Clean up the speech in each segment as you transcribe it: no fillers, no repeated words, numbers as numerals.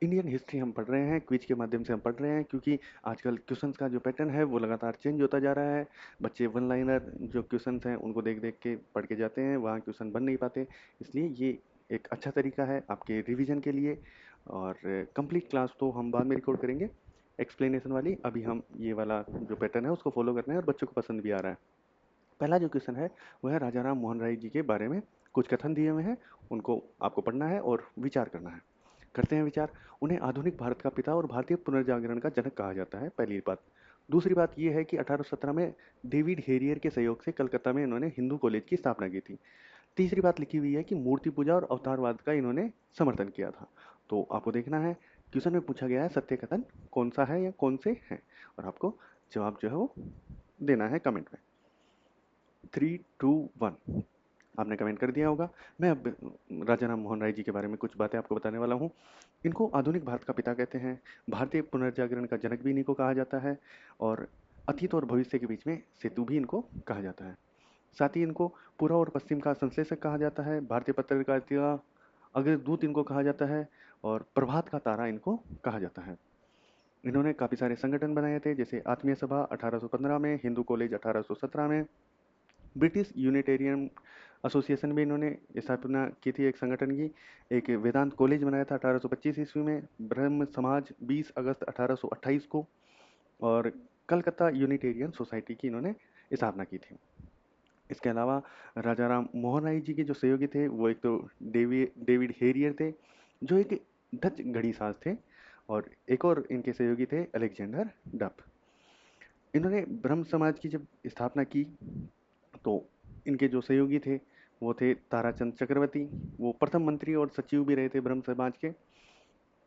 Indian history हम पढ़ रहे हैं, क्विज के माध्यम से हम पढ़ रहे हैं, क्योंकि आजकल क्वेश्चंस का जो पैटर्न है वो लगातार चेंज होता जा रहा है। बच्चे वन लाइनर जो क्वेश्चंस हैं उनको देख देख के पढ़ के जाते हैं, वहाँ क्वेश्चन बन नहीं पाते। इसलिए ये एक अच्छा तरीका है आपके रिवीजन के लिए। और कंप्लीट क्लास तो हम बाद में रिकॉर्ड करेंगे एक्सप्लेनेशन वाली। अभी हम ये वाला जो पैटर्न है उसको फॉलो कर रहे हैं और बच्चों को पसंद भी आ रहा है। पहला जो क्वेश्चन है वो है राजा राम मोहन राय जी के बारे में कुछ कथन दिए हुए हैं, उनको आपको पढ़ना है और विचार करना है। करते हैं विचार। उन्हें आधुनिक भारत का पिता और भारतीय पुनर्जागरण का जनक कहा जाता है, पहली बात। दूसरी बात यह है कि 1817 में डेविड हेरियर के सहयोग से कलकत्ता में इन्होंने हिंदू कॉलेज की स्थापना की थी। तीसरी बात लिखी हुई है कि मूर्ति पूजा और अवतारवाद का इन्होंने समर्थन किया था। तो आपको देखना है क्वेश्चन में पूछा गया है सत्य कथन कौन सा है या कौन से हैं, और आपको जवाब जो है वो देना है कमेंट में। 3, 2, 1 आपने कमेंट कर दिया होगा। मैं अब राजा राम मोहन राय जी के बारे में कुछ बातें आपको बताने वाला हूँ। इनको आधुनिक भारत का पिता कहते हैं, भारतीय पुनर्जागरण का जनक भी इन्हीं को कहा जाता है, और अतीत और भविष्य के बीच में सेतु भी इनको कहा जाता है। साथ ही इनको पूर्व और पश्चिम का संश्लेषक कहा जाता है, भारतीय पत्रकारिता का अग्रदूत इनको कहा जाता है, और प्रभात का तारा इनको कहा जाता है। इन्होंने काफ़ी सारे संगठन बनाए थे, जैसे आत्मीय सभा 1815 में, हिंदू कॉलेज 1817 में, ब्रिटिश यूनिटेरियन एसोसिएशन में इन्होंने स्थापना की थी एक संगठन की, एक वेदांत कॉलेज बनाया था 1825 ईस्वी में, ब्रह्म समाज 20 अगस्त 1828 को, और कलकत्ता यूनिटेरियन सोसाइटी की इन्होंने स्थापना की थी। इसके अलावा राजा राम मोहन राय जी के जो सहयोगी थे वो एक तो डेविड हेरियर थे, जो एक डच घड़ीसाज थे, और एक और इनके सहयोगी थे अलेक्जेंडर डफ। इन्होंने ब्रह्म समाज की जब स्थापना की तो इनके जो सहयोगी थे वो थे ताराचंद चक्रवर्ती, वो प्रथम मंत्री और सचिव भी रहे थे ब्रह्म समाज के।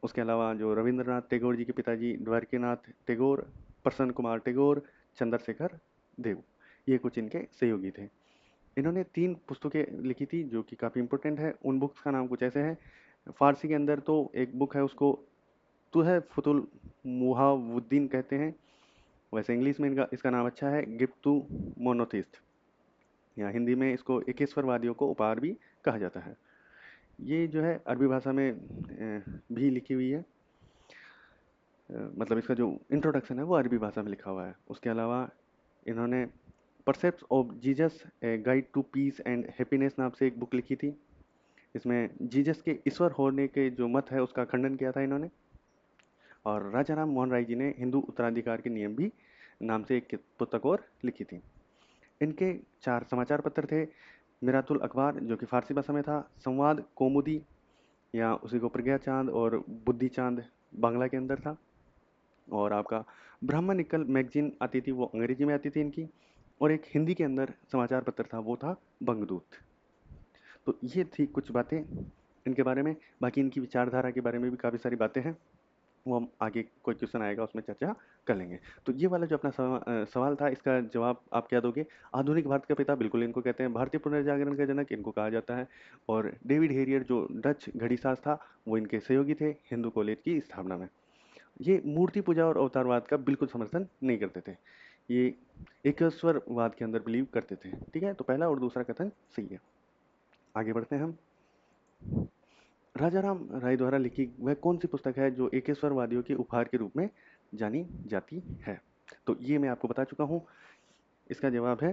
उसके अलावा जो रविंद्रनाथ टैगोर जी के पिताजी द्वारकेनाथ टैगोर, प्रसन्न कुमार टैगोर, चंद्रशेखर देव, ये कुछ इनके सहयोगी थे। इन्होंने 3 पुस्तकें लिखी थी जो कि काफ़ी इंपॉर्टेंट है। उन बुक्स का नाम कुछ ऐसे है। फारसी के अंदर तो एक बुक है उसको तुह फतुल मुहावुद्दीन कहते हैं, वैसे इंग्लिश में इनका इसका नाम अच्छा है, गिफ्ट टू मोनोथिस्ट, या हिंदी में इसको एकेश्वरवादियों को उपहार भी कहा जाता है। ये जो है अरबी भाषा में भी लिखी हुई है। मतलब इसका जो इंट्रोडक्शन है वो अरबी भाषा में लिखा हुआ है। उसके अलावा इन्होंने precepts of Jesus a guide to peace and happiness नाम से एक बुक लिखी थी। इसमें जीसस के ईश्वर होने के जो मत है उसका खंडन किया था इन्होंने। और राजा राम मोहन राय जी ने हिंदू उत्तराधिकार के नियम भी नाम से एक पुस्तक और लिखी थी। इनके 4 समाचार पत्र थे। मिरातुल अखबार जो कि फारसी भाषा में था, संवाद कौमुदी या उसी को प्रज्ञा चांद और बुद्धि चांद बांग्ला के अंदर था, और आपका ब्राह्मणिकल मैगजीन आती थी वो अंग्रेजी में आती थी इनकी, और एक हिंदी के अंदर समाचार पत्र था वो था बंगदूत। तो ये थी कुछ बातें इनके बारे में। बाकी इनकी विचारधारा के बारे में भी काफ़ी सारी बातें हैं, वो हम आगे कोई क्वेश्चन आएगा उसमें चर्चा कर लेंगे। तो ये वाला जो अपना सवाल था इसका जवाब आप क्या दोगे? आधुनिक भारत का पिता बिल्कुल इनको कहते हैं, भारतीय पुनर्जागरण का जनक इनको कहा जाता है, और डेविड हेरियर जो डच घड़ीसाज था वो इनके सहयोगी थे हिंदू कॉलेज की स्थापना में। ये मूर्ति पूजा और अवतारवाद का बिल्कुल समर्थन नहीं करते थे, ये एकेश्वरवाद के अंदर बिलीव करते थे। ठीक है, तो पहला और दूसरा कथन सही है। आगे बढ़ते हैं हम। राजा राम राय द्वारा लिखी वह कौन सी पुस्तक है जो एकेश्वरवादियों के उपहार के रूप में जानी जाती है? तो ये मैं आपको बता चुका हूँ। इसका जवाब है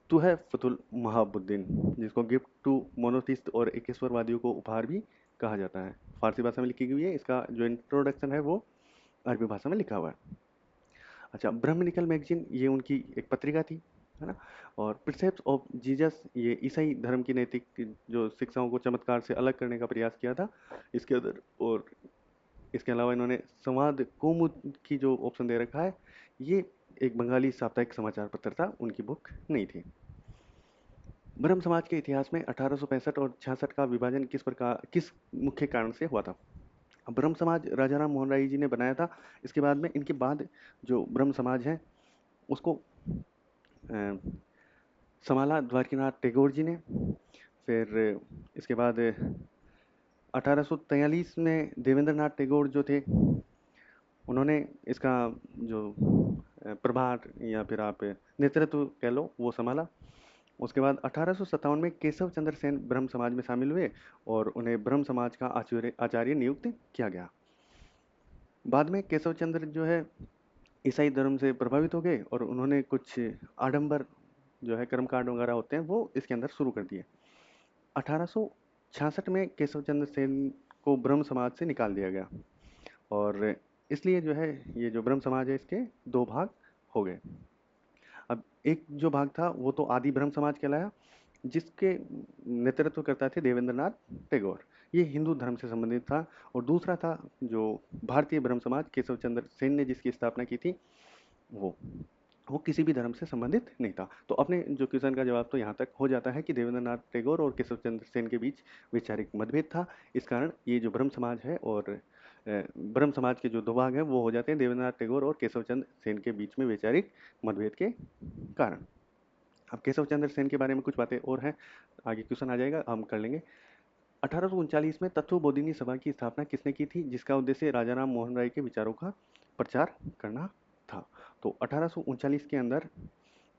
तू है फतुल महाबुद्दीन, जिसको गिफ्ट टू मोनोथिस्ट और एकेश्वरवादियों को उपहार भी कहा जाता है। फारसी भाषा में लिखी हुई है, इसका जो इंट्रोडक्शन है वो अरबी भाषा में लिखा हुआ है। अच्छा, ब्रह्मनिकल मैगजीन ये उनकी एक पत्रिका थी, है ना। और प्रिसेप्ट्स ऑफ जीसस ये ईसाई धर्म की नैतिक जो शिक्षाओं को चमत्कार से अलग करने का प्रयास किया था इसके अंदर। और इसके अलावा इन्होंने संवाद कौमुद की जो ऑप्शन दे रखा है, ये एक बंगाली साप्ताहिक समाचार पत्र था, उनकी बुक नहीं थी। ब्रह्म समाज के इतिहास में 1865 और 66 का विभाजन किस मुख्य कारण से हुआ था? ब्रह्म समाज राजा राम मोहन राय जी ने बनाया था। इसके बाद में इनके बाद जो ब्रह्म समाज है उसको अ, संभाला द्वारकीनाथ टैगोर जी ने। फिर इसके बाद 1843 में देवेंद्रनाथ टैगोर जो थे उन्होंने इसका जो प्रभार या फिर आप नेतृत्व कह लो वो संभाला। उसके बाद 1857 में केशव चंद्र सेन ब्रह्म समाज में शामिल हुए और उन्हें ब्रह्म समाज का आचार्य आचार्य नियुक्त किया गया। बाद में केशव चंद्र जो है ईसाई धर्म से प्रभावित हो गए और उन्होंने कुछ आडंबर जो है कर्मकांड वगैरह होते हैं वो इसके अंदर शुरू कर दिए। 1866 में केशव चंद्र सेन को ब्रह्म समाज से निकाल दिया गया और इसलिए जो है ये जो ब्रह्म समाज है इसके दो भाग हो गए। अब एक जो भाग था वो तो आदि ब्रह्म समाज कहलाया, जिसके नेतृत्व करता थे देवेंद्रनाथ टैगोर। ये हिंदू धर्म से संबंधित था। और दूसरा था जो भारतीय ब्रह्म समाज केशव चंद्र सेन ने जिसकी स्थापना की थी, वो वो किसी भी धर्म से संबंधित नहीं था। तो अपने जो क्वेश्चन का जवाब तो यहाँ तक हो जाता है कि देवेंद्रनाथ टैगोर और केशव चंद्र सेन के बीच वैचारिक मतभेद था। इस कारण ये जो ब्रह्म समाज है और ब्रह्म समाज के जो दो भाग हैं वो हो जाते हैं देवेंद्रनाथ टैगोर और केशव चंद्र सेन के बीच में वैचारिक मतभेद के कारण। अब केशव चंद्र सेन के बारे में कुछ बातें और हैं, आगे क्वेश्चन आ जाएगा, हम कर लेंगे। 1839 में तत्वबोधिनी सभा की स्थापना किसने की थी, जिसका उद्देश्य राजा राम मोहन राय के विचारों का प्रचार करना था। तो 1839 के अंदर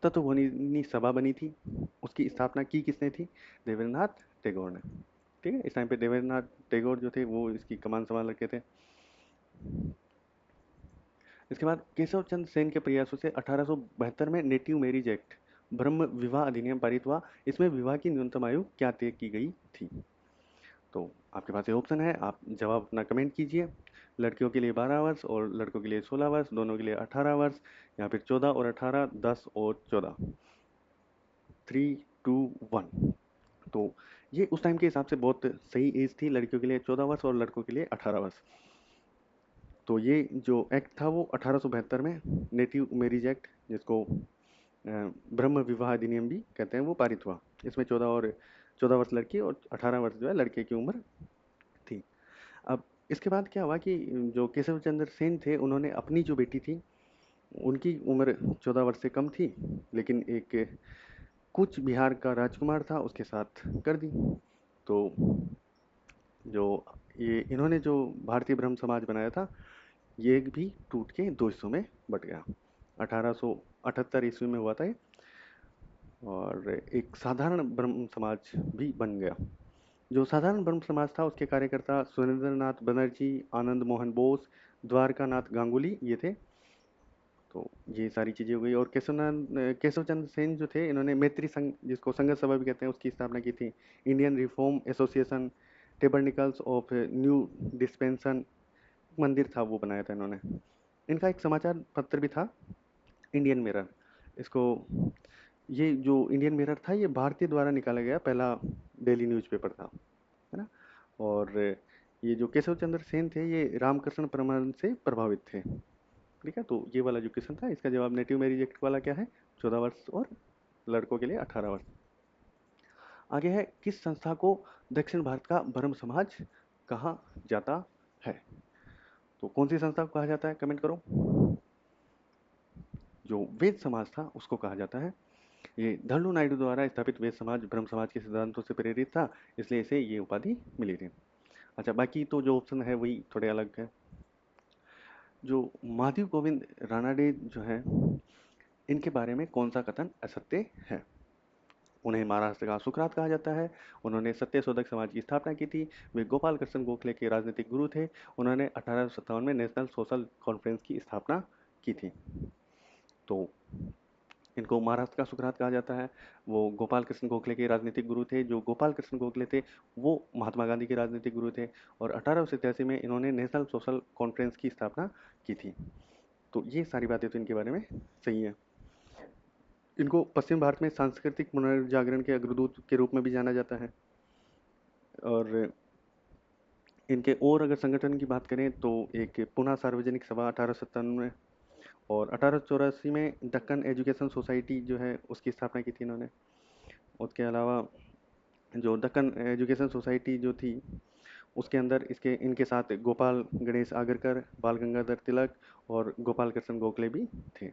तत्वबोधिनी सभा बनी थी। उसकी स्थापना की किसने थी? देवेंद्रनाथ टैगोर ने। ठीक है, इस टाइम पे देवेंद्रनाथ टैगोर जो थे वो इसकी कमान संभाल रखे थे। इसके बाद केशव चंद्र सेन के प्रयासों से 1872 में नेटिव मैरिज एक्ट ब्रह्म विवाह अधिनियम पारित हुआ। इसमें विवाह की न्यूनतम आयु क्या तय की गई थी? तो आपके पास ये ऑप्शन है, आप जवाब अपना कमेंट कीजिए। लड़कियों के लिए 12 वर्ष और लड़कों के लिए 16 वर्ष, दोनों के लिए 18 वर्ष, या फिर 14 और 18, 10 और 14। 3, 2, 1। तो ये उस टाइम के हिसाब से बहुत सही एज थी। लड़कियों के लिए 14 वर्ष और लड़कों के लिए 18 वर्ष। तो ये जो एक्ट था वो 1872 में नेटिव मैरिज एक्ट, जिसको ब्रह्म विवाह अधिनियम भी कहते हैं, वो पारित हुआ। इसमें 14 वर्ष लड़की और 18 वर्ष जो है लड़के की उम्र थी। अब इसके बाद क्या हुआ कि जो केशव चंद्र सेन थे उन्होंने अपनी जो बेटी थी उनकी उम्र 14 वर्ष से कम थी, लेकिन एक कूच बिहार का राजकुमार था उसके साथ कर दी। तो जो ये इन्होंने जो भारतीय ब्रह्म समाज बनाया था ये भी टूट के दो हिस्सों में बट गया। 1878 ईस्वी में हुआ था ये, और एक साधारण ब्रह्म समाज भी बन गया। जो साधारण ब्रह्म समाज था उसके कार्यकर्ता सुरेंद्रनाथ बनर्जी, आनंद मोहन बोस, द्वारकानाथ गांगुली ये थे। तो ये सारी चीज़ें हो गई। और केशव चंद्र सेन जो थे इन्होंने मैत्री संघ, जिसको संघर्ष सभा भी कहते हैं, उसकी स्थापना की थी। Indian Reform Association, tabernacles of new dispensation मंदिर था वो बनाया था इन्होंने। इनका एक समाचार पत्र भी था, इंडियन मिरर। इसको ये जो इंडियन मिरर था ये भारतीय द्वारा निकाला गया पहला डेली न्यूज़पेपर था, है ना। और ये जो केशव चंद्र सेन थे ये रामकृष्ण परमहंस से प्रभावित थे। ठीक है, तो ये वाला जो क्वेश्चन था इसका जवाब नेटिव मैरिज एक्ट वाला क्या है, 14 वर्ष और लड़कों के लिए 18 वर्ष। आगे है, किस संस्था को दक्षिण भारत का ब्रह्म समाज कहा जाता है? तो कौन सी संस्था को कहा जाता है, कमेंट करो। जो वेद समाज था उसको कहा जाता है। ये धल्लू नायडू द्वारा स्थापित वेद समाज ब्रह्म समाज के सिद्धांतों से प्रेरित था, इसलिए इसे ये उपाधि मिली थी। अच्छा, बाकी तो जो ऑप्शन है वही थोड़े अलग है। जो महादेव गोविंद रानाडे जो है इनके बारे में कौन सा कथन असत्य है? उन्हें महाराष्ट्र का सुकरात कहा जाता है। उन्होंने सत्यशोधक समाज की स्थापना की थी। वे गोपाल कृष्ण गोखले के राजनीतिक गुरु थे। उन्होंने 1857 में नेशनल सोशल कॉन्फ्रेंस की स्थापना की थी। तो इनको महाराष्ट्र का सुकरात कहा जाता है। वो गोपाल कृष्ण गोखले के राजनीतिक गुरु थे। जो गोपाल कृष्ण गोखले थे वो महात्मा गांधी के राजनीतिक गुरु थे। और 1887 में इन्होंने नेशनल सोशल कॉन्फ्रेंस की स्थापना की थी। तो ये सारी बातें तो इनके बारे में सही है। इनको पश्चिम भारत में सांस्कृतिक पुनर्जागरण के अग्रदूत के रूप में भी जाना जाता है। और इनके और अगर संगठन की बात करें तो एक पुणे सार्वजनिक सभा 1857 में, और 1884 में दक्कन एजुकेशन सोसाइटी जो है उसकी स्थापना की थी इन्होंने। उसके अलावा जो दक्कन एजुकेशन सोसाइटी जो थी उसके अंदर इनके साथ गोपाल गणेश आगरकर, बाल गंगाधर तिलक और गोपाल कृष्ण गोखले भी थे।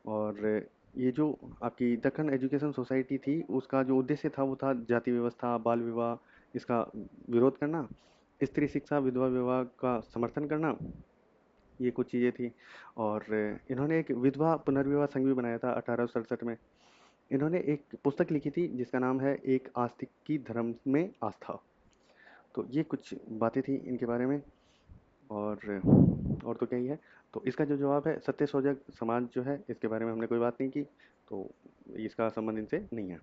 और ये जो आपकी दक्कन एजुकेशन सोसाइटी थी उसका जो उद्देश्य था वो था जाति व्यवस्था, बाल विवाह इसका विरोध करना, स्त्री शिक्षा, विधवा विवाह का समर्थन करना, ये कुछ चीज़ें थी। और इन्होंने एक विधवा पुनर्विवाह संघ भी बनाया था 1867 में। इन्होंने एक पुस्तक लिखी थी जिसका नाम है एक आस्तिक की धर्म में आस्था। तो ये कुछ बातें थी इनके बारे में। और तो क्या ही है। तो इसका जो जवाब है, सत्यशोधक समाज जो है, इसके बारे में हमने कोई बात नहीं की, तो इसका संबंध इनसे नहीं है।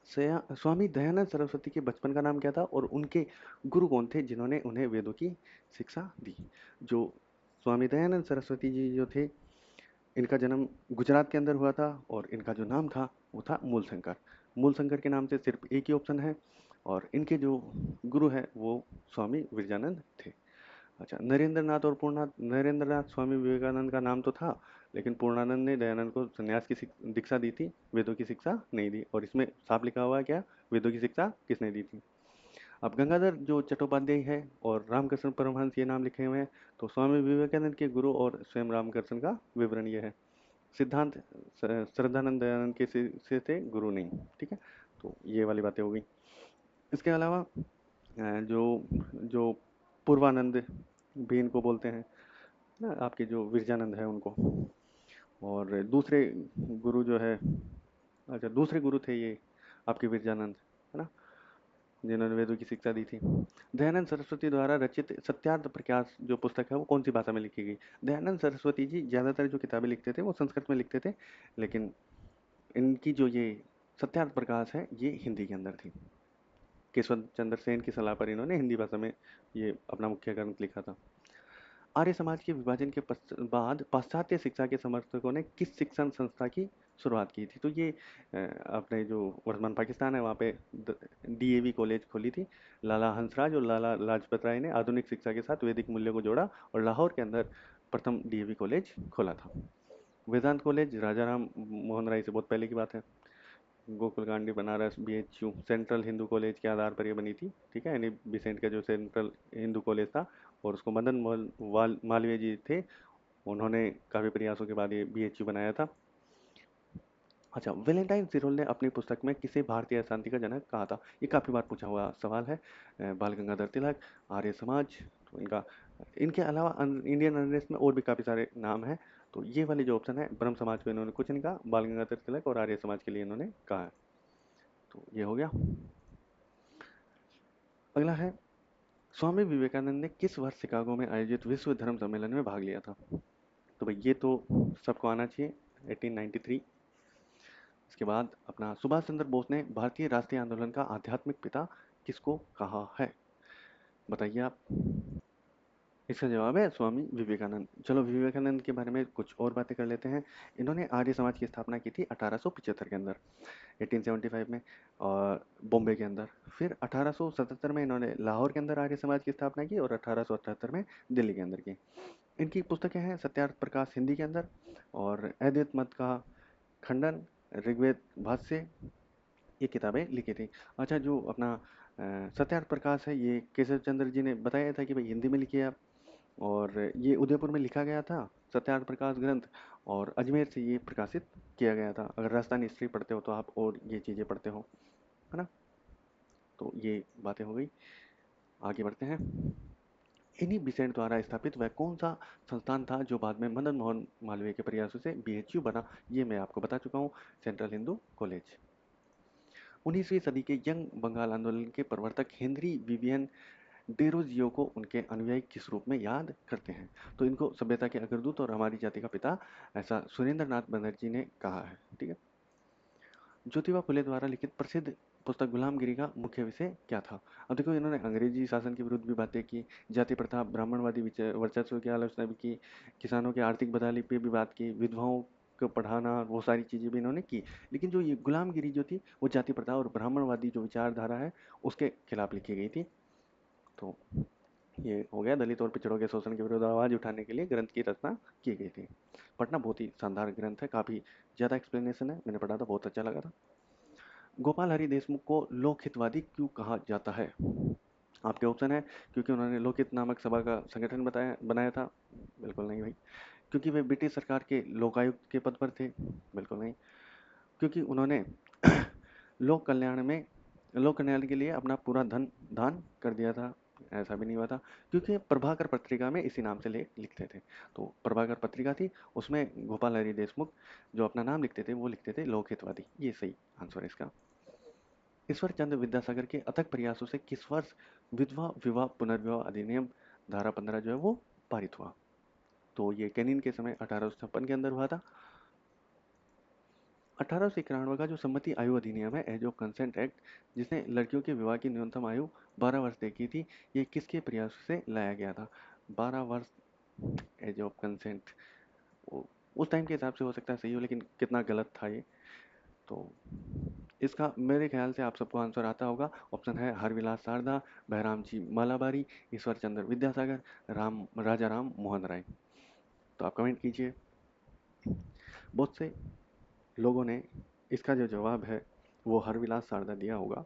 स्वामी दयानंद सरस्वती के बचपन का नाम क्या था और उनके गुरु कौन थे जिन्होंने उन्हें वेदों की शिक्षा दी? जो स्वामी दयानंद सरस्वती जी जो थे, इनका जन्म गुजरात के अंदर हुआ था और इनका जो नाम था वो था मूलशंकर। मूलशंकर के नाम से सिर्फ एक ही ऑप्शन है और इनके जो गुरु हैं वो स्वामी विरजानंद थे। अच्छा, नरेंद्रनाथ और पूर्णनाथ। नरेंद्रनाथ स्वामी विवेकानंद का नाम तो था, लेकिन पूर्णानंद ने दयानंद को संन्यास की दीक्षा दी थी, वेदों की शिक्षा नहीं दी। और इसमें साफ लिखा हुआ है क्या, वेदों की शिक्षा किसने दी थी? अब गंगाधर जो चट्टोपाध्याय है और रामकृष्ण परमहंस ये नाम लिखे हुए हैं, तो स्वामी विवेकानंद के गुरु और स्वयं रामकृष्ण का विवरण ये है। सिद्धांत श्रद्धानंद दयानंद के से थे, गुरु नहीं। ठीक है, तो ये वाली बातें हो गई। इसके अलावा जो जो पूर्वानंद भी इनको बोलते हैं ना, आपके जो विरजानंद है उनको। और दूसरे गुरु जो है, अच्छा दूसरे गुरु थे ये आपके विरजानंद, है ना, जिन्होंने वेदों की शिक्षा दी थी। दयानंद सरस्वती द्वारा रचित सत्यार्थ प्रकाश जो पुस्तक है वो कौन सी भाषा में लिखी गई? दयानंद सरस्वती जी ज़्यादातर जो किताबें लिखते थे वो संस्कृत में लिखते थे, लेकिन इनकी जो ये सत्यार्थ प्रकाश है ये हिंदी के अंदर थी। केशव चंद्र सेन की सलाह पर इन्होंने हिंदी भाषा में ये अपना मुख्य ग्रंथ लिखा था। आर्य समाज के विभाजन के बाद पाश्चात्य शिक्षा के समर्थकों ने किस शिक्षण संस्था की शुरुआत की थी? तो ये अपने जो वर्तमान पाकिस्तान है वहाँ पे डीएवी कॉलेज खोली थी लाला हंसराज और लाला लाजपत राय ने। आधुनिक शिक्षा के साथ वैदिक मूल्यों को जोड़ा और लाहौर के अंदर प्रथम डीएवी कॉलेज खोला था। वेदांत कॉलेज राजा राम मोहन राय से बहुत पहले की बात है। Gokul Kandi Banaras BHU central Hindu college के आधार पर ये बनी थी। ठीक है, यानी बिसेंट का जो सेंट्रल हिंदू कॉलेज था, और उसको मदन मोहन मालवीय जी थे, उन्होंने काफ़ी प्रयासों के बाद ये बीएचयू बनाया था। अच्छा, वैलेंटाइन सिरोल ने अपनी पुस्तक में किसे भारतीय शांति का जनक कहा था? ये काफ़ी बार पूछा हुआ सवाल है। बाल गंगाधर तिलक, आर्य समाज, तो इनका इनके अलावा इंडियन अनरेस्ट में और भी काफ़ी सारे नाम हैं। तो ये वाले जो ऑप्शन है, ब्रह्म समाज को इन्होंने कुछ नहीं कहा, बाल गंगाधर तिलक और आर्य समाज के लिए इन्होंने कहा है। तो ये हो गया। अगला है, स्वामी विवेकानंद ने किस वर्ष शिकागो में आयोजित विश्व धर्म सम्मेलन में भाग लिया था? तो भाई ये तो सबको आना चाहिए, 1893। इसके बाद अपना सुभाष चंद्र बोस ने भारतीय राष्ट्रीय आंदोलन का आध्यात्मिक पिता किसको कहा है? बताइए आप। इसका जवाब है स्वामी विवेकानंद। चलो विवेकानंद के बारे में कुछ और बातें कर लेते हैं। इन्होंने आर्य समाज की स्थापना की थी 1875 के अंदर, 1875 में, और बॉम्बे के अंदर। फिर 1877 में इन्होंने लाहौर के अंदर आर्य समाज की स्थापना की और 1878 में दिल्ली के अंदर की। इनकी पुस्तकें हैं सत्यार्थ प्रकाश हिंदी के अंदर, और अद्वैत मत का खंडन, ऋग्वेद भाष्य, ये किताबें लिखी थी। अच्छा, जो अपना सत्यार्थ प्रकाश है ये केशव चंद्र जी ने बताया था कि भाई हिंदी में लिखिए आप, और ये उदयपुर में लिखा गया था सत्यार्थ प्रकाश ग्रंथ, और अजमेर से ये प्रकाशित किया गया था। अगर राजस्थानी हिस्ट्री पढ़ते हो तो आप और ये चीज़ें पढ़ते हो, है ना। तो ये बातें हो गई, आगे बढ़ते हैं। इन्हीं बिसेंट द्वारा स्थापित वह कौन सा संस्थान था जो बाद में मदन मोहन मालवीय के प्रयासों से बीएचयू बना? ये मैं आपको बता चुका हूँ, सेंट्रल हिंदू कॉलेज। 19वीं सदी के यंग बंगाल आंदोलन के प्रवर्तक हेनरी विवियन डेरोजियो को उनके अनुयायी किस रूप में याद करते हैं? तो इनको सभ्यता के अग्रदूत और हमारी जाति का पिता, ऐसा सुरेंद्र नाथ बनर्जी ने कहा है। ठीक है। ज्योतिबा फुले द्वारा लिखित प्रसिद्ध पुस्तक गुलामगिरी का मुख्य विषय क्या था? अब देखो, इन्होंने अंग्रेजी शासन के विरुद्ध भी बातें की, जाति प्रथा, ब्राह्मणवादी वर्चस्व की आलोचना भी की, किसानों की आर्थिक बदहाली पे भी बात की, विधवाओं को पढ़ाना, वो सारी चीज़ें भी इन्होंने की। लेकिन जो ये गुलामगिरी जो थी वो जाति प्रथा और ब्राह्मणवादी जो विचारधारा है उसके खिलाफ लिखी गई थी। तो ये हो गया, दलित और पिछड़ों के शोषण के विरुद्ध आवाज उठाने के लिए ग्रंथ की रचना की गई थी। पढ़ना बहुत ही शानदार ग्रंथ है, काफ़ी ज़्यादा एक्सप्लेनेशन है, मैंने पढ़ा था, बहुत अच्छा लगा था। गोपाल हरि देशमुख को लोकहितवादी क्यों कहा जाता है? आपके ऑप्शन है, क्योंकि उन्होंने लोकहित नामक सभा का संगठन बनाया था। बिल्कुल नहीं भाई। क्योंकि वे ब्रिटिश सरकार के लोकायुक्त के पद पर थे। बिल्कुल नहीं। क्योंकि उन्होंने लोक कल्याण के लिए अपना पूरा धन दान कर दिया था। ऐसा भी नहीं हुआ था, क्योंकि प्रभाकर पत्रिका में इसी नाम से लेख लिखते थे। तो प्रभाकर पत्रिका थी, उसमें गोपाल हरि देशमुख जो अपना नाम लिखते थे वो लिखते थे लोकहितवादी। ये सही आंसर है इसका। ईश्वर चंद्र विद्यासागर के अथक प्रयासों से किस वर्ष विधवा विवाह पुनर्विवाह अधिनियम धारा 15 जो है वो पारित हुआ? तो ये कैनिन के समय 1856 के अंदर हुआ था। 1891 का जो सम्मति आयु अधिनियम है, एज ऑफ कंसेंट एक्ट, जिसने लड़कियों के विवाह की न्यूनतम आयु 12 वर्ष तय की थी, ये किसके प्रयास से लाया गया था? 12 वर्ष एज ऑफ कंसेंट उस टाइम के हिसाब से हो सकता है सही हो, लेकिन कितना गलत था ये। तो इसका मेरे ख्याल से आप सबको आंसर आता होगा। ऑप्शन है हरविलास शारदा, बहराम जी मालाबारी, ईश्वर चंद्र विद्यासागर, राजा राम मोहन राय। तो आप कमेंट कीजिए। बहुत से लोगों ने इसका जो जवाब है वो हरविलास शारदा दिया होगा,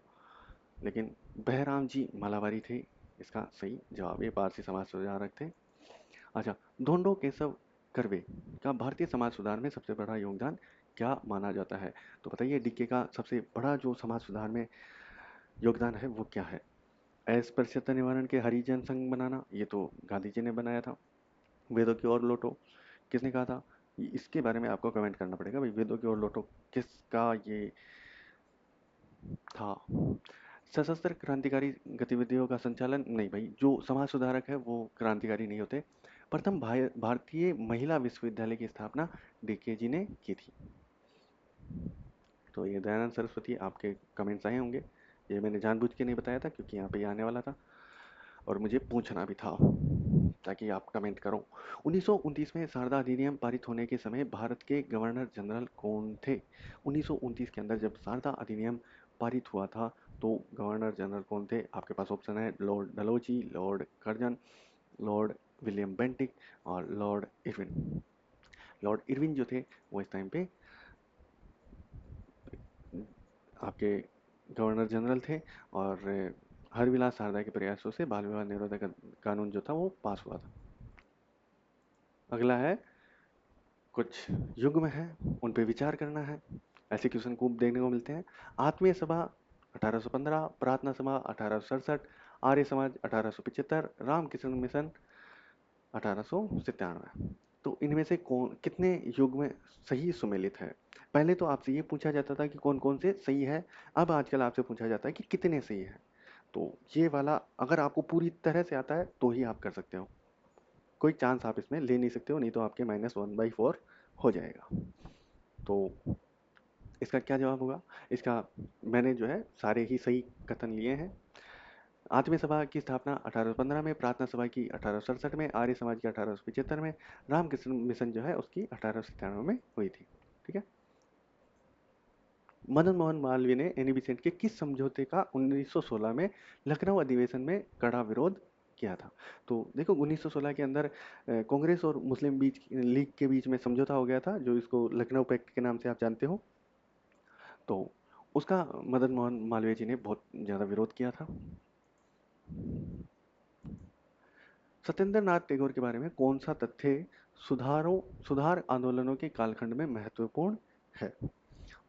लेकिन बहराम जी मालाबारी थे इसका सही जवाब। ये पारसी समाज सुधारक थे। अच्छा, ढोंडो केशव कर्वे का भारतीय समाज सुधार में सबसे बड़ा योगदान क्या माना जाता है? तो बताइए, डीके का सबसे बड़ा जो समाज सुधार में योगदान है वो क्या है? अस्पृश्यता निवारण के हरिजन संघ बनाना, ये तो गांधी जी ने बनाया था। वेदों की ओर लौटो, किसने कहा था? इसके बारे में आपको कमेंट करना पड़ेगा भाई, वेदों की ओर लौटो किसका ये था? सशस्त्र क्रांतिकारी गतिविधियों का संचालन, नहीं भाई, जो समाज सुधारक है वो क्रांतिकारी नहीं होते। प्रथम भारतीय महिला विश्वविद्यालय की स्थापना डीके जी ने की थी। तो ये दयानंद सरस्वती, आपके कमेंट्स आए होंगे। ये मैंने जानबूझ के नहीं बताया था, क्योंकि यहाँ पे ये आने वाला था और मुझे पूछना भी था ताकि आप कमेंट करो। 1929 में शारदा अधिनियम पारित होने के समय भारत के गवर्नर जनरल कौन थे? 1929 के अंदर जब शारदा अधिनियम पारित हुआ था तो गवर्नर जनरल कौन थे? आपके पास ऑप्शन है Lord Dalhousie, Lord Curzon, Lord William Bentinck और लॉर्ड इरविन। लॉर्ड इरविन जो थे वो इस टाइम पे आपके गवर्नर जनरल थे, और हरविलास शारदा के प्रयासों से बाल विवाह निरोधक कानून जो था वो पास हुआ था। अगला है, कुछ युग्म है उन पे विचार करना है। ऐसे क्वेश्चन खूब देखने को मिलते हैं। आत्मीय सभा 1815, प्रार्थना सभा 1867, आर्य समाज 1875, रामकृष्ण मिशन 1897। तो इनमें से कौन कितने युग में सही सुमेलित है? पहले तो आपसे ये पूछा जाता था कि कौन कौन से सही है, अब आजकल आपसे पूछा जाता है कि कितने सही है। तो ये वाला अगर आपको पूरी तरह से आता है तो ही आप कर सकते हो, कोई चांस आप इसमें ले नहीं सकते हो, नहीं तो आपके -1/4 हो जाएगा। तो इसका क्या जवाब होगा? इसका मैंने जो है सारे ही सही कथन लिए हैं। आत्मीय सभा की स्थापना 1815 में, प्रार्थना सभा की 1867 में, आर्य समाज की 1875 में, रामकृष्ण मिशन जो है उसकी 1897 में हुई थी। ठीक है। मदन मोहन मालवीय ने एनी बेसेंट के किस समझौते का 1916 में लखनऊ अधिवेशन में कड़ा विरोध किया था? तो देखो, 1916 के अंदर कांग्रेस और मुस्लिम लीग के बीच में समझौता हो गया था, जो इसको लखनऊ पैक्ट के नाम से आप जानते हो। तो उसका मदन मोहन मालवीय जी ने बहुत ज़्यादा विरोध किया था। सत्येंद्र नाथ टैगोर के बारे में कौन सा तथ्य सुधार आंदोलनों के कालखंड में महत्वपूर्ण है?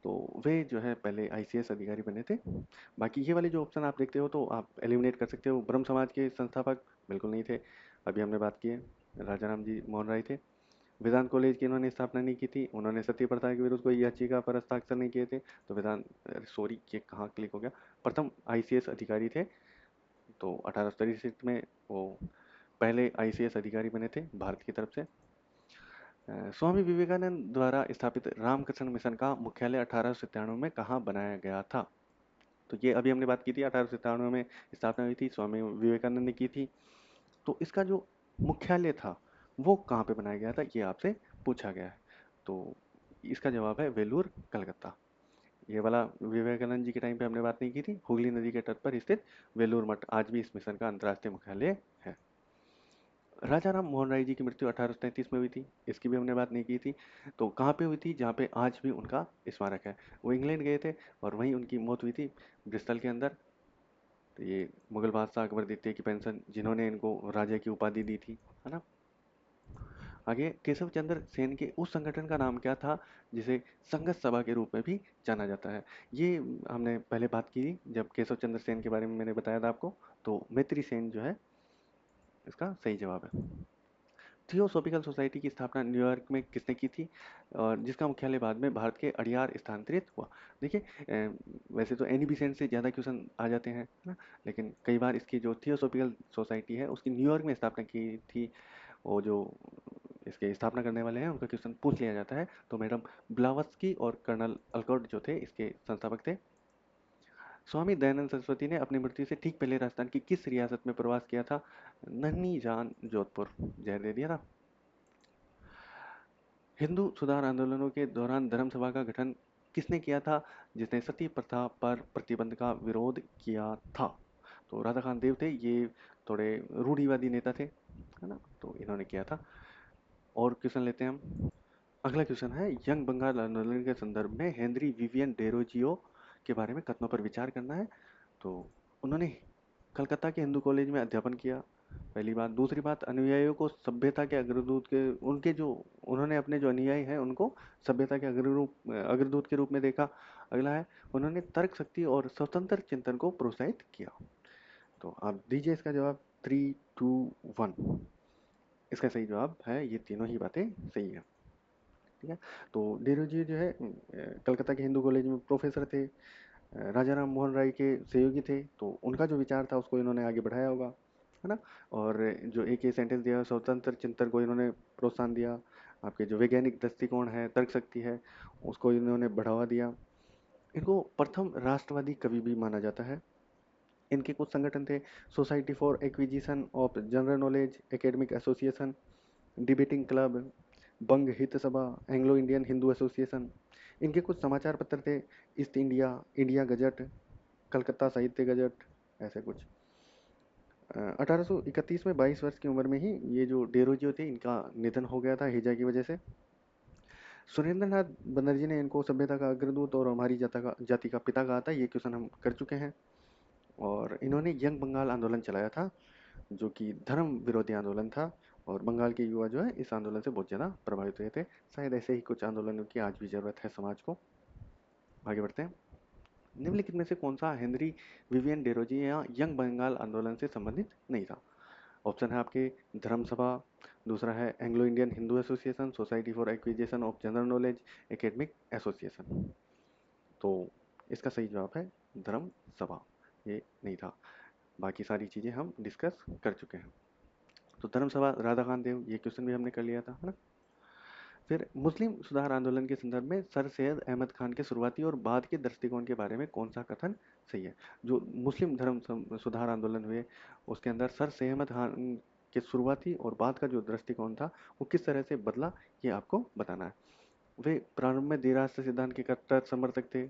तो वे जो है पहले आईसीएस अधिकारी बने थे। बाकी ये वाले जो ऑप्शन आप देखते हो तो आप एलिमिनेट कर सकते हो। ब्रह्म समाज के संस्थापक बिल्कुल नहीं थे, अभी हमने बात की है, राजा राम जी मोहन राय थे। वेदांत कॉलेज की इन्होंने स्थापना नहीं की थी, उन्होंने सती प्रथा के विरुद्ध कोई याचिका पर हस्ताक्षर नहीं किए थे। तो वेदांत, सॉरी ये कहाँ क्लिक हो गया, प्रथम आईसीएस अधिकारी थे। तो 1863 में वो पहले आईसीएस अधिकारी बने थे भारत की तरफ से। स्वामी विवेकानंद द्वारा स्थापित रामकृष्ण मिशन का मुख्यालय 1897 में कहाँ बनाया गया था? तो ये अभी हमने बात की थी, 1897 में स्थापना हुई थी, स्वामी विवेकानंद ने की थी। तो इसका जो मुख्यालय था वो कहाँ पे बनाया गया था, ये आपसे पूछा गया है। तो इसका जवाब है वेलूर, कलकत्ता। ये वाला विवेकानंद जी के टाइम पे हमने बात नहीं की थी। हुगली नदी के तट पर स्थित वेलूर मठ आज भी इस मिशन का अंतर्राष्ट्रीय मुख्यालय है। राजा राम मोहन राय जी की मृत्यु 1833 में हुई थी, इसकी भी हमने बात नहीं की थी। तो कहाँ पे हुई थी? जहाँ पे आज भी उनका स्मारक है। वो इंग्लैंड गए थे और वहीं उनकी मौत हुई थी, ब्रिस्टल के अंदर। तो ये मुगल बादशाह अकबर द्वितीय की पेंशन, जिन्होंने इनको राजा की उपाधि दी थी, है ना। आगे, केशव चंद्र सेन के उस संगठन का नाम क्या था जिसे संघर्ष सभा के रूप में भी जाना जाता है? ये हमने पहले बात की जब केशव चंद्र सेन के बारे में मैंने बताया था आपको, तो मैत्री सेन जो है इसका सही जवाब है। थियोसॉफिकल सोसाइटी की स्थापना न्यूयॉर्क में किसने की थी, और जिसका मुख्यालय बाद में भारत के अड़ियार स्थानांतरित हुआ? देखिए, वैसे तो एनी बिसेंट से ज़्यादा क्वेश्चन आ जाते हैं, है ना, लेकिन कई बार इसकी जो थियोसॉफिकल सोसाइटी है उसकी न्यूयॉर्क में स्थापना की थी। वो जो इसके स्थापना करने वाले हैं उनका क्वेश्चन पूछ लिया जाता है, तो मैडम ब्लावत्स्की और कर्नल अल्कोट जो थे इसके संस्थापक थे। स्वामी दयानंद सरस्वती ने अपनी मृत्यु से ठीक पहले राजस्थान की किस रियासत में प्रवास किया था? नन्ही जान जोधपुर। जहर दे दिया था। हिंदू सुधार आंदोलनों के दौरान धर्म सभा का गठन किसने किया था जिसने सती प्रथा पर प्रतिबंध का विरोध किया था? तो राधाकांत देव थे, ये थोड़े रूढ़िवादी नेता थे, है ना, तो इन्होंने किया था। और क्वेश्चन लेते हैं हम। अगला क्वेश्चन है, यंग बंगाल आंदोलन के संदर्भ में हेनरी विवियन डेरोजियो के बारे में कथनों पर विचार करना है। तो उन्होंने कलकत्ता के हिंदू कॉलेज में अध्यापन किया, पहली बात। दूसरी बात, अनुयायियों को सभ्यता के अग्रदूत के उनके जो उन्होंने अपने जो अनुयायी हैं उनको सभ्यता के अग्रदूत के रूप में देखा। अगला है, उन्होंने तर्क शक्ति और स्वतंत्र चिंतन को प्रोत्साहित किया। तो आप दीजिए इसका जवाब। 3, 2, 1। इसका सही जवाब है, ये तीनों ही बातें सही है। ठीक है, तो डेरोजियो जो है कलकत्ता के हिंदू कॉलेज में प्रोफेसर थे, राजा राम मोहन राय के सहयोगी थे, तो उनका जो विचार था उसको इन्होंने आगे बढ़ाया होगा, है ना। और जो एक ये सेंटेंस दिया, स्वतंत्र चिंतन को इन्होंने प्रोत्साहन दिया। आपके जो वैज्ञानिक दृष्टिकोण है, तर्क शक्ति है, उसको इन्होंने बढ़ावा दिया। इनको प्रथम राष्ट्रवादी कवि भी माना जाता है। इनके कुछ संगठन थे, society for acquisition of general knowledge, academic association, debating club, बंग हित सभा, एंग्लो इंडियन हिंदू एसोसिएशन। इनके कुछ समाचार पत्र थे, east India, India gazette, Calcutta साहित्य गजट, ऐसे कुछ। 1831 में 22 वर्ष की उम्र में ही ये जो डेरोजियो थे इनका निधन हो गया था हैजा की वजह से। सुरेंद्र नाथ बनर्जी ने इनको सभ्यता का अग्रदूत और हमारी जाति का पिता कहा था, ये क्वेश्चन हम कर चुके हैं। और इन्होंने यंग बंगाल आंदोलन चलाया था जो कि धर्म विरोधी आंदोलन था, और बंगाल के युवा जो है इस आंदोलन से बहुत ज़्यादा प्रभावित हुए थे। शायद ऐसे ही कुछ आंदोलनों की आज भी ज़रूरत है समाज को। आगे बढ़ते हैं। निम्नलिखित में से कौन सा हेनरी विवियन डेरोजी या यंग बंगाल आंदोलन से संबंधित नहीं था? ऑप्शन है आपके, धर्म सभा, दूसरा है Anglo Indian Hindu association, society for acquisition of general knowledge, academic association. तो इसका सही जवाब है धर्म सभा, ये नहीं था। बाकी सारी चीज़ें हम डिस्कस कर चुके हैं। तो धर्म सभा, राधाकांत देव, ये क्वेश्चन भी हमने कर लिया था, है ना। फिर मुस्लिम सुधार आंदोलन के संदर्भ में सर सैयद अहमद खान के शुरुआती और बाद के दृष्टिकोण के बारे में कौन सा कथन सही है? जो मुस्लिम सुधार आंदोलन हुए उसके अंदर सर सैयद अहमद खान के शुरुआती और बाद का जो दृष्टिकोण था वो किस तरह से बदला, ये आपको बताना है। वे प्रारंभ में द्विराष्ट्र सिद्धांत के कट्टर समर्थक थे।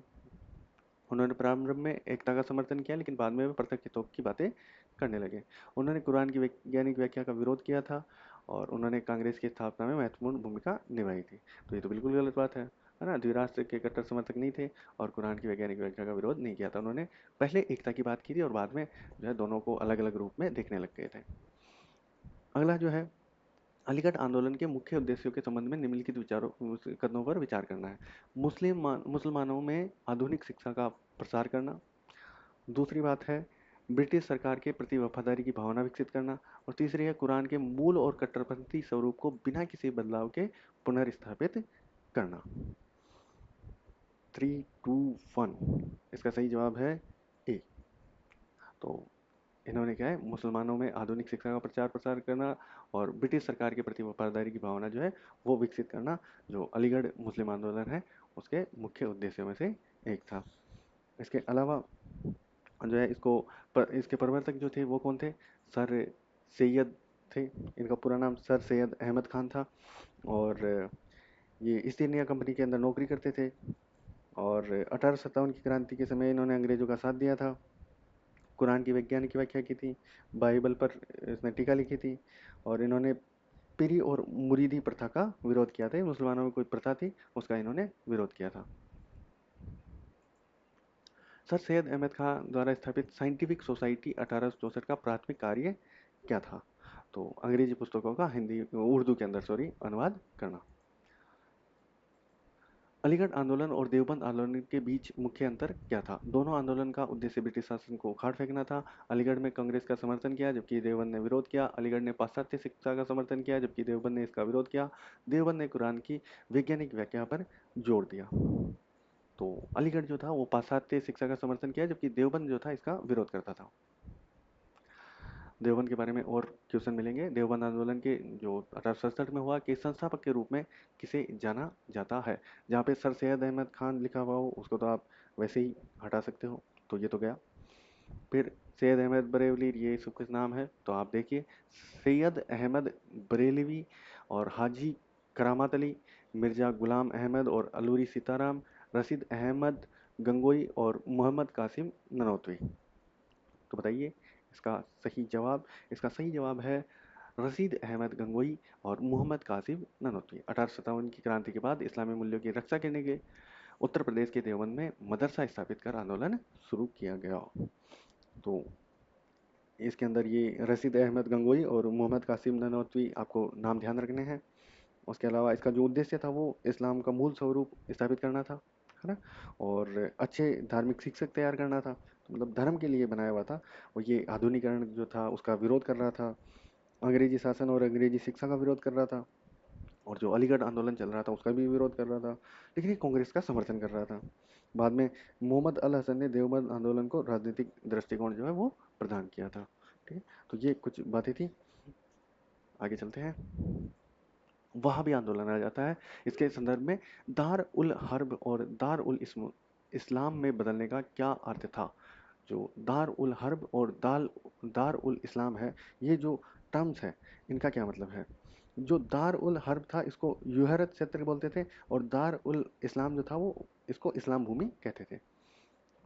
उन्होंने प्रारंभ में एकता का समर्थन किया, लेकिन बाद में वे पृथक हितों की बातें करने लगे। उन्होंने कुरान की वैज्ञानिक व्याख्या का विरोध किया था, और उन्होंने कांग्रेस की स्थापना में महत्वपूर्ण भूमिका निभाई थी। तो ये तो बिल्कुल गलत बात है ना। द्विराष्ट्र के कट्टर समर्थक नहीं थे और कुरान की वैज्ञानिक व्याख्या का विरोध नहीं किया था। उन्होंने पहले एकता की बात की थी और बाद में जो है दोनों को अलग अलग रूप में देखने लग गए थे। अगला जो है, अलीगढ़ आंदोलन के मुख्य उद्देश्यों के संबंध में निम्नलिखित विचारों कथनों पर विचार करना है। मुसलमानों में आधुनिक शिक्षा का प्रसार करना। दूसरी बात है, ब्रिटिश सरकार के प्रति वफादारी की भावना विकसित करना। और तीसरी है, कुरान के मूल और कट्टरपंथी स्वरूप को बिना किसी बदलाव के पुनर्स्थापित करना। 3, 2, 1। इसका सही जवाब है ए। तो इन्होंने क्या है, मुसलमानों में आधुनिक शिक्षा का प्रचार प्रसार करना और ब्रिटिश सरकार के प्रति वफादारी की भावना जो है वो विकसित करना, जो अलीगढ़ मुस्लिम आंदोलन है उसके मुख्य उद्देश्यों में से एक था। इसके अलावा जो है इसके प्रवर्तक जो थे वो कौन थे? सर सैयद थे। इनका पूरा नाम सर सैयद अहमद खान था, और ये ईस्ट इंडिया कंपनी के अंदर नौकरी करते थे। और 1857 की क्रांति के समय इन्होंने अंग्रेजों का साथ दिया था, कुरान की वैज्ञानिक व्याख्या की थी, बाइबल पर इसने टीका लिखी थी, और इन्होंने पीरी और मुरीदी प्रथा का विरोध किया था। मुसलमानों में कोई प्रथा थी उसका इन्होंने विरोध किया था। सर सैयद अहमद खान द्वारा स्थापित साइंटिफिक सोसाइटी 1864 का प्राथमिक कार्य क्या था? तो अंग्रेजी पुस्तकों का हिंदी उर्दू के अंदर अनुवाद करना। अलीगढ़ आंदोलन और देवबंद आंदोलन के बीच मुख्य अंतर क्या था? दोनों आंदोलन का उद्देश्य ब्रिटिश शासन को उखाड़ फेंकना था। अलीगढ़ में कांग्रेस का समर्थन किया जबकि देवबंद ने विरोध किया। अलीगढ़ ने पाश्चात्य शिक्षा का समर्थन किया जबकि देवबंद ने इसका विरोध किया। देवबंद ने कुरान की वैज्ञानिक व्याख्या पर जोर दिया। तो अलीगढ़ जो था वो पाश्चात्य शिक्षा का समर्थन किया जबकि देवबंद जो था इसका विरोध करता था। देवबंद के बारे में और क्वेश्चन मिलेंगे। देवबंद आंदोलन के जो 1867 में हुआ के संस्थापक के रूप में किसे जाना जाता है? जहाँ पे सर सैयद अहमद खान लिखा हुआ हो उसको तो आप वैसे ही हटा सकते हो, तो ये तो गया। फिर सैयद अहमद बरेलवी, ये सब कुछ नाम है, तो आप देखिए सैयद अहमद बरेलवी और हाजी करामत अली, मिर्जा गुलाम अहमद और अलूरी सीताराम, रशीद अहमद गंगोई और मोहम्मद कासिम ननौतवी। तो बताइए इसका सही जवाब। इसका सही जवाब है रशीद अहमद गंगोई और मोहम्मद कासिम ननौतवी। 1857 की क्रांति के बाद इस्लामी मूल्यों की रक्षा करने के उत्तर प्रदेश के देवबंद में मदरसा स्थापित कर आंदोलन शुरू किया गया। तो इसके अंदर ये रशीद अहमद गंगोई और मोहम्मद कासिम ननौतवी आपको नाम ध्यान रखने हैं। उसके अलावा इसका जो उद्देश्य था वो इस्लाम का मूल स्वरूप स्थापित करना था, है ना, और अच्छे धार्मिक शिक्षक तैयार करना था। तो मतलब धर्म के लिए बनाया हुआ था। और ये आधुनिकरण जो था उसका विरोध कर रहा था, अंग्रेजी शासन और अंग्रेजी शिक्षा का विरोध कर रहा था, और जो अलीगढ़ आंदोलन चल रहा था उसका भी विरोध कर रहा था, लेकिन ये कांग्रेस का समर्थन कर रहा था। बाद में मोहम्मद अल हसन ने देवबंद आंदोलन को राजनीतिक दृष्टिकोण जो है वो प्रदान किया था। ठीक है, तो ये कुछ बातें थी। आगे चलते हैं। वहाबी आंदोलन आ जाता है। इसके संदर्भ में दार उल हर्ब और दार उल इस्लाम में बदलने का क्या अर्थ था? जो दार उल हर्ब और दार उल इस्लाम है, ये जो टर्म्स है इनका क्या मतलब है? जो दार उल हर्ब था इसको यूहरत क्षेत्र बोलते थे, और दार उल इस्लाम जो था वो इसको इस्लाम भूमि कहते थे।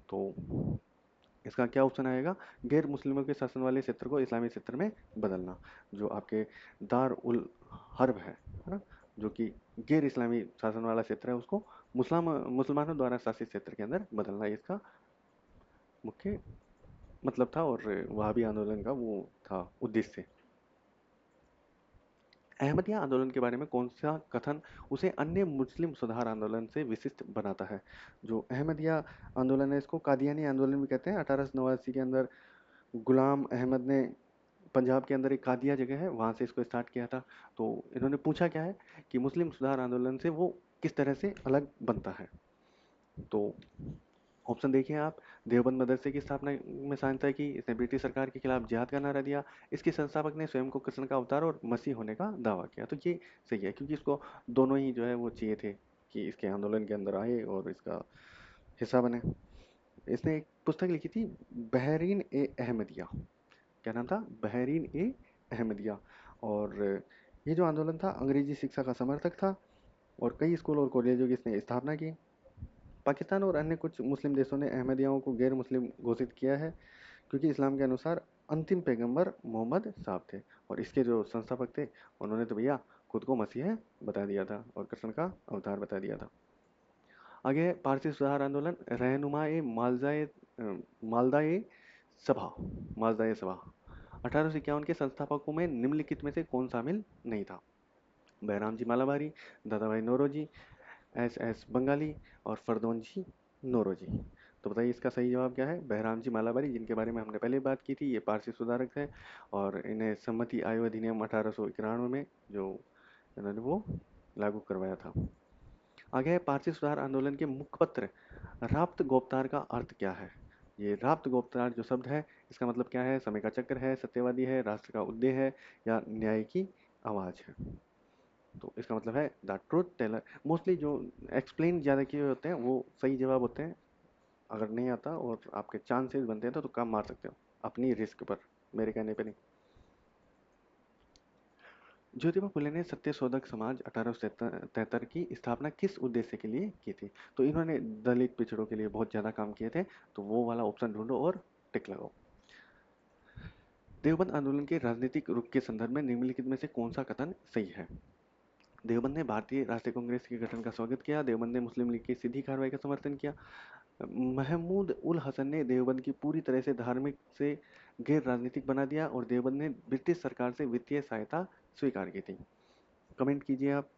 तो इसका क्या ऑप्शन आएगा? गैर मुस्लिमों के शासन वाले क्षेत्र को इस्लामी क्षेत्र में बदलना। जो आपके दार उल हर्ब है ना, जो कि गैर इस्लामी शासन वाला क्षेत्र है, उसको मुसलमानों द्वारा शासित क्षेत्र के अंदर बदलना, इसका मुख्य मतलब था, और वहाबी आंदोलन का वो था उद्देश्य। अहमदिया आंदोलन के बारे में कौन सा कथन उसे अन्य मुस्लिम सुधार आंदोलन से विशिष्ट बनाता है? जो अहमदिया आंदोलन है इसको कादियानी आंदोलन भी कहते हैं। 1889 के अंदर गुलाम अहमद ने पंजाब के अंदर एक कादिया जगह है वहाँ से इसको स्टार्ट किया था। तो इन्होंने पूछा क्या है कि मुस्लिम सुधार आंदोलन से वो किस तरह से अलग बनता है। तो ऑप्शन देखिए आप। देवबंद मदरसे की स्थापना में सहायता की, इसने ब्रिटिश सरकार के खिलाफ जिहाद का नारा दिया, इसके संस्थापक ने स्वयं को कृष्ण का अवतार और मसीह होने का दावा किया। तो ये सही है क्योंकि इसको दोनों ही जो है वो चाहिए थे कि इसके आंदोलन के अंदर आए और इसका हिस्सा बने। इसने एक पुस्तक लिखी थी बहरीन ए अहमदिया। क्या नाम था? बहरीन ए अहमदिया। और ये जो आंदोलन था अंग्रेजी शिक्षा का समर्थक था, और कई स्कूल और कॉलेजों की इसने स्थापना की। पाकिस्तान और अन्य कुछ मुस्लिम देशों ने अहमदियाओं को गैर मुस्लिम घोषित किया है क्योंकि इस्लाम के अनुसार अंतिम पैगंबर मोहम्मद साहब थे, और इसके जो संस्थापक थे उन्होंने तो भैया खुद को मसीह बता दिया था और कृष्ण का अवतार बता दिया था। आगे पारसी सुधार आंदोलन, रहनुमाए मालदाए सभा मालदाए सभा 1851 के संस्थापकों में निम्नलिखित में से कौन शामिल नहीं था? बहराम जी मालाबारी, दादा भाई नौरोजी, एस एस बंगाली और फरदौन जी नौरोजी। तो बताइए इसका सही जवाब क्या है? बहराम जी मालाबारी, जिनके बारे में हमने पहले बात की थी, ये पारसी सुधारक थे और इन्हें सम्मति आयोग अधिनियम 1891 में जो इन्होंने वो लागू करवाया था। आगे है पारसी सुधार आंदोलन के मुखपत्र राप्त गोपतार का अर्थ क्या है? ये राप्त गोपतार जो शब्द है इसका मतलब क्या है? समय का चक्र है, सत्यवादी है, राष्ट्र का उद्देश्य है, या न्याय की आवाज है। तो इसका मतलब है द ट्रूथ टेलर। मोस्टली जो एक्सप्लेन ज़्यादा किए हुए होते हैं वो सही जवाब होते हैं। अगर नहीं आता और आपके चांसेस बनते हैं तो काम मार सकते हो अपनी रिस्क पर, मेरे कहने पे नहीं। ज्योतिबा फुले ने सत्यशोधक समाज 1873 की स्थापना किस उद्देश्य के लिए की थी? तो इन्होंने दलित पिछड़ों के लिए बहुत ज़्यादा काम किए थे, तो वो वाला ऑप्शन ढूंढो और टिक लगाओ। देवबंद आंदोलन के राजनीतिक रुख के संदर्भ में निम्नलिखित में से कौन सा कथन सही है? देवबंद ने भारतीय राष्ट्रीय कांग्रेस के गठन का स्वागत किया। देवबंद ने मुस्लिम लीग की सीधी कार्रवाई का समर्थन किया। महमूद उल हसन ने देवबंद की पूरी तरह से धार्मिक से गैर राजनीतिक बना दिया और देवबंद ने ब्रिटिश सरकार से वित्तीय सहायता स्वीकार की थी। कमेंट कीजिए आप।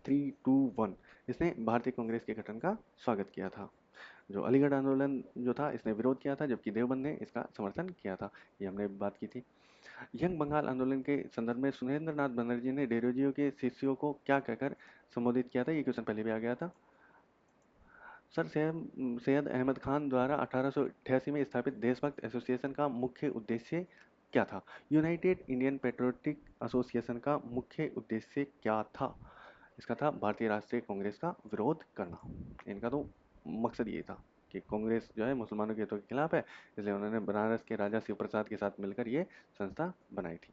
3, 2, 1। इसने भारतीय कांग्रेस के गठन का स्वागत किया था। जो अलीगढ़ आंदोलन जो था इसने विरोध किया था, जबकि देवबंद ने इसका समर्थन किया था। ये हमने बात की थी। यंग बंगाल आंदोलन के संदर्भ में सुरेंद्र नाथ बनर्जी ने डेरोजियो के शिष्यों को क्या कहकर संबोधित किया था? ये क्वेश्चन पहले भी आ गया था। सर सैयद अहमद खान द्वारा 1888 में स्थापित देशभक्त एसोसिएशन का मुख्य उद्देश्य क्या था? यूनाइटेड इंडियन पेट्रियोटिक एसोसिएशन का मुख्य उद्देश्य क्या था? इसका था भारतीय राष्ट्रीय कांग्रेस का विरोध करना। इनका तो मकसद ये था कि कांग्रेस जो है मुसलमानों के हितों के खिलाफ है, इसलिए उन्होंने बनारस के राजा शिव प्रसाद के साथ मिलकर ये संस्था बनाई थी।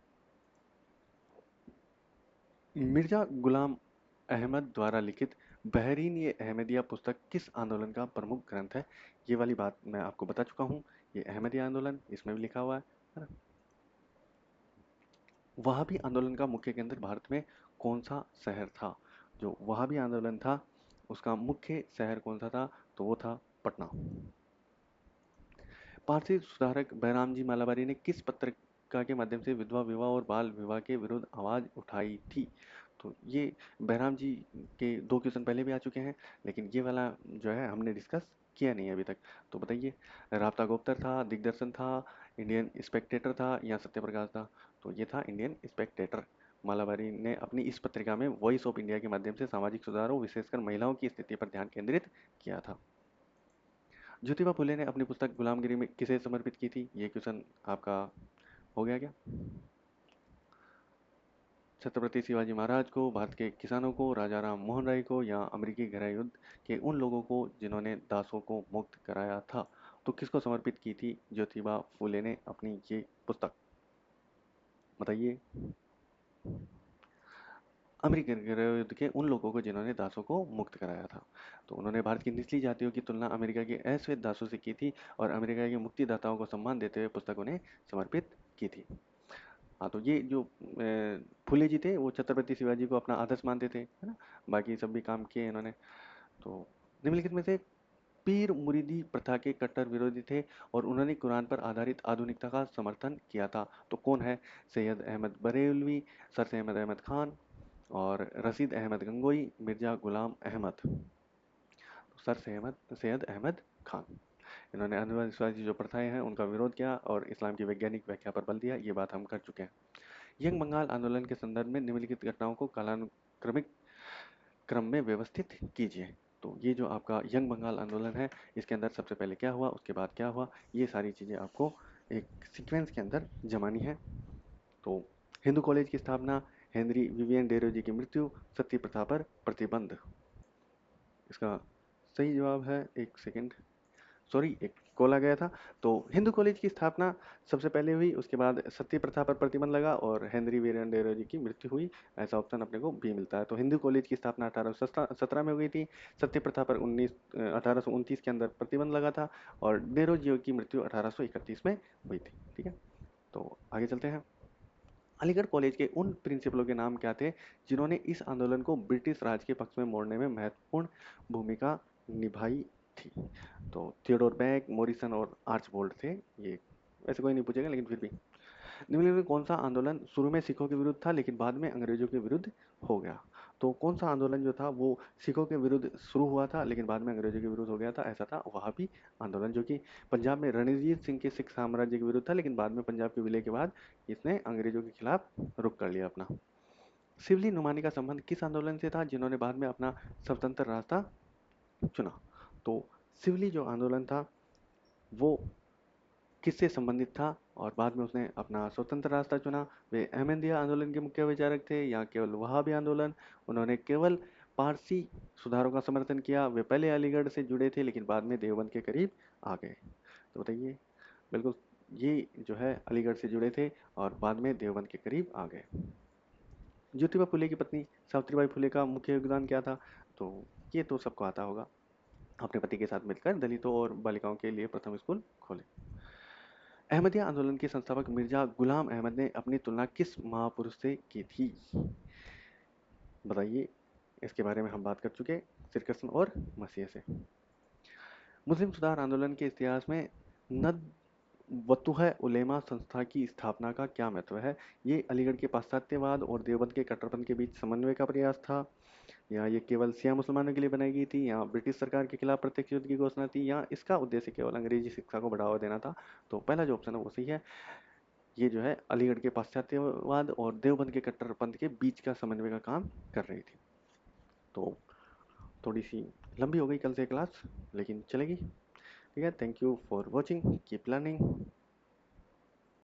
मिर्जा गुलाम अहमद द्वारा लिखित बहरीन ये अहमदिया पुस्तक किस आंदोलन का प्रमुख ग्रंथ है? ये वाली बात मैं आपको बता चुका हूँ। ये अहमदिया आंदोलन, इसमें भी लिखा हुआ है ना। वहाबी आंदोलन का मुख्य केंद्र भारत में कौन सा शहर था? जो वहाबी आंदोलन था उसका मुख्य शहर कौन सा था? तो वो था पटना। पारसी सुधारक बैराम जी मालाबारी ने किस पत्रिका के माध्यम से विधवा विवाह और बाल विवाह के विरुद्ध आवाज उठाई थी? तो ये बैराम जी के 2 क्वेश्चन पहले भी आ चुके हैं, लेकिन ये वाला जो है हमने डिस्कस किया नहीं अभी तक। तो बताइए, राबता गोप्तर था, दिग्दर्शन था, इंडियन स्पेक्टेटर था या सत्यप्रकाश था? तो ये था इंडियन स्पेक्टेटर। मालाबारी ने अपनी इस पत्रिका में वॉइस ऑफ इंडिया के माध्यम से सामाजिक सुधारों, विशेषकर महिलाओं की स्थिति पर ध्यान केंद्रित किया था। ज्योतिबा फुले ने अपनी पुस्तक गुलामगिरी में किसे समर्पित की थी? ये क्वेश्चन आपका हो गया क्या? छत्रपति शिवाजी महाराज को, भारत के किसानों को, राजा राम मोहन राय को या अमेरिकी गृह युद्ध के उन लोगों को जिन्होंने दासों को मुक्त कराया था? तो किसको समर्पित की थी ज्योतिबा फुले ने अपनी ये पुस्तक? बताइए। अमेरिकी गृह युद्ध के उन लोगों को जिन्होंने दासों को मुक्त कराया था। तो उन्होंने भारत की निचली जातियों की तुलना अमेरिका के अश्वेत दासों से की थी और अमेरिका के मुक्तिदाताओं को सम्मान देते हुए पुस्तक उन्हें समर्पित की थी। हाँ, तो ये जो फुले जी थे वो छत्रपति शिवाजी को अपना आदर्श मानते थे, है ना। बाकी सब भी काम किए इन्होंने। तो निम्नलिखित में से पीर मुरीदी प्रथा के कट्टर विरोधी थे और उन्होंने कुरान पर आधारित आधुनिकता का समर्थन किया था। तो कौन है? सैयद अहमद बरेलवी, सर सैयद अहमद खान और रशीद अहमद गंगोई, मिर्जा गुलाम अहमद। तो सर सैयद अहमद खान। इन्होंने अंधविश्वासी जो प्रथाएं हैं उनका विरोध किया और इस्लाम की वैज्ञानिक व्याख्या पर बल दिया। ये बात हम कर चुके हैं। यंग बंगाल आंदोलन के संदर्भ में निम्नलिखित घटनाओं को कालानुक्रमिक क्रम में व्यवस्थित कीजिए। तो ये जो आपका यंग बंगाल आंदोलन है इसके अंदर सबसे पहले क्या हुआ, उसके बाद क्या हुआ, ये सारी चीज़ें आपको एक सीक्वेंस के अंदर जमानी है। तो हिंदू कॉलेज की स्थापना, हेनरी विवियन डेरोजी की मृत्यु, सती प्रथा पर प्रतिबंध। इसका सही जवाब है, एक सेकेंड, सॉरी एक कॉल आ गया था। तो हिंदू कॉलेज की स्थापना सबसे पहले हुई, उसके बाद सती प्रथा पर प्रतिबंध लगा और हेनरी वीरेन डेरोजी की मृत्यु हुई। ऐसा ऑप्शन अपने को बी मिलता है। तो हिंदू कॉलेज की स्थापना 1817 में हो गई थी। सती प्रथा पर 1829 के अंदर प्रतिबंध लगा था और डेरोजियो की मृत्यु 1831 में हुई थी। ठीक है, तो आगे चलते हैं। अलीगढ़ कॉलेज के उन प्रिंसिपलों के नाम क्या थे जिन्होंने इस आंदोलन को ब्रिटिश राज के पक्ष में मोड़ने में महत्वपूर्ण भूमिका निभाई थी? तो थियोडोर बैक, मॉरिसन और आर्चबोल्ड थे। ये वैसे कोई नहीं पूछेगा लेकिन फिर भी। निम्नलिखित में कौन सा आंदोलन शुरू में सिखों के विरुद्ध था लेकिन बाद में अंग्रेजों के विरुद्ध हो गया? तो कौन सा आंदोलन जो था वो सिखों के विरुद्ध शुरू हुआ था लेकिन बाद में अंग्रेजों के विरुद्ध हो गया था? ऐसा था वहाबी आंदोलन, जो कि पंजाब में रणजीत सिंह के सिख साम्राज्य के विरुद्ध था, लेकिन बाद में पंजाब के विलय के बाद इसने अंग्रेजों के खिलाफ रुख कर लिया अपना। शिवली नुमानी का संबंध किस आंदोलन से था जिन्होंने बाद में अपना स्वतंत्र रास्ता चुना? तो शिवली जो आंदोलन था वो किससे संबंधित था और बाद में उसने अपना स्वतंत्र रास्ता चुना? वे अहमदिया आंदोलन के मुख्य विचारक थे या केवल वहाबी आंदोलन? उन्होंने केवल पारसी सुधारों का समर्थन किया? वे पहले अलीगढ़ से जुड़े थे लेकिन बाद में देवबंद के करीब आ गए? तो बताइए। बिल्कुल, ये जो है अलीगढ़ से जुड़े थे और बाद में देवबंद के करीब आ गए। ज्योतिबा फुले की पत्नी सावित्रीबाई फुले का मुख्य योगदान क्या था? तो ये तो सबको आता होगा। अपने पति के साथ मिलकर दलितों और बालिकाओं के लिए प्रथम स्कूल खोले। अहमदिया आंदोलन के संस्थापक मिर्जा गुलाम अहमद ने अपनी तुलना किस महापुरुष से की थी? बताइए, इसके बारे में हम बात कर चुके श्री कृष्ण और मसीह से। मुस्लिम सुधार आंदोलन के इतिहास में नदवतुह उलेमा संस्था की स्थापना का क्या महत्व है? ये अलीगढ़ के पाश्चात्यवाद और देवबंद के कट्टरपंथ के बीच समन्वय का प्रयास था, या ये केवल शिया मुसलमानों के लिए बनाई गई थी, या ब्रिटिश सरकार के खिलाफ प्रत्यक्ष युद्ध की घोषणा थी, या इसका उद्देश्य केवल अंग्रेजी शिक्षा को बढ़ावा देना था? तो पहला जो ऑप्शन है वो सही है। ये जो है अलीगढ़ के पाश्चात्यवाद और देवबंद के कट्टरपंथ के बीच का समन्वय का काम कर रही थी। तो थोड़ी सी लंबी हो गई कल से क्लास, लेकिन चलेगी। ठीक है, thank you for watching, keep learning.